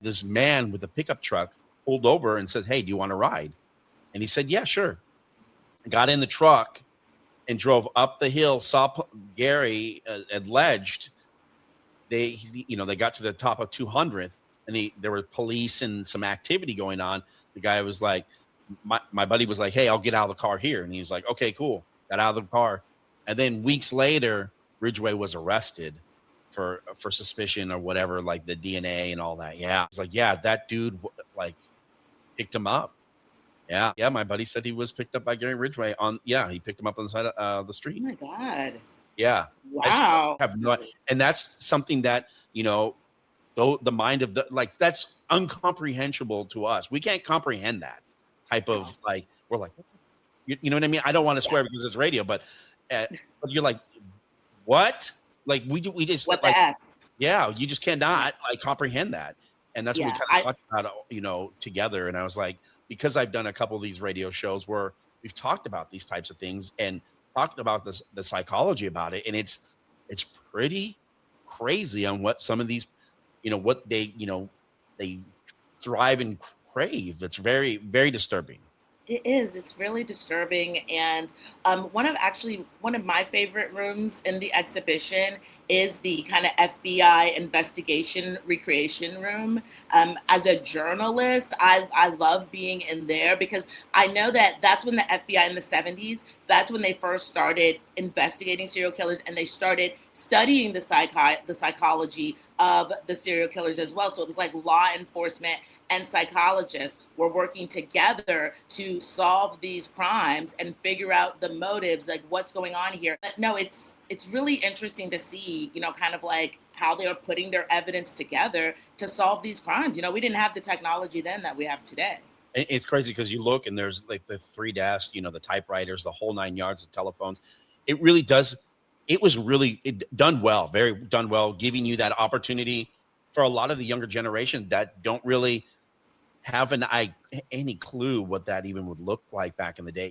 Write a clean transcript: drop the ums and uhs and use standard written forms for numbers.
this man with a pickup truck pulled over and said, "Hey, do you want to ride?" And he said, "Yeah, sure." Got in the truck and drove up the hill. Saw Gary alleged they got to the top of 200th, and there were police and some activity going on. The guy was like, my buddy was like, "Hey, I'll get out of the car here," and he was like, "Okay, cool." Got out of the car, and then weeks later, Ridgway was arrested for suspicion or whatever, like the DNA and all that. Yeah, it's like, yeah, that dude like picked him up. Yeah, yeah. My buddy said he was picked up by Gary Ridgway he picked him up on the side of the Oh street. my God. Yeah, I still Wow. have no, and that's something that though the mind of that's incomprehensible to us. We can't comprehend that type No. of we're like, you know what I mean? I don't want to Yeah. swear because it's radio, but you're like, what? Like we just What the F? yeah, you just Yeah. cannot comprehend that. And that's what we Yeah. kind of talked about, together. And I was like, because I've done a couple of these radio shows where we've talked about these types of things and talked about the psychology about it. And it's pretty crazy on what some of these, what they thrive and crave. It's very, very disturbing. It is. It's really disturbing. And one of my favorite rooms in the exhibition is the kind of FBI investigation recreation room. As a journalist, I love being in there because I know that that's when the FBI in the 70s, that's when they first started investigating serial killers and they started studying the psychology of the serial killers as well. So it was like law enforcement and psychologists were working together to solve these crimes and figure out the motives, like what's going on here. But no, it's really interesting to see, kind of like how they are putting their evidence together to solve these crimes. We didn't have the technology then that we have today. It's crazy because you look and there's like the three desks, the typewriters, the whole 9 yards of telephones. It really does. It was really done well, very done well, giving you that opportunity for a lot of the younger generation that don't really have any clue what that even would look like back in the day.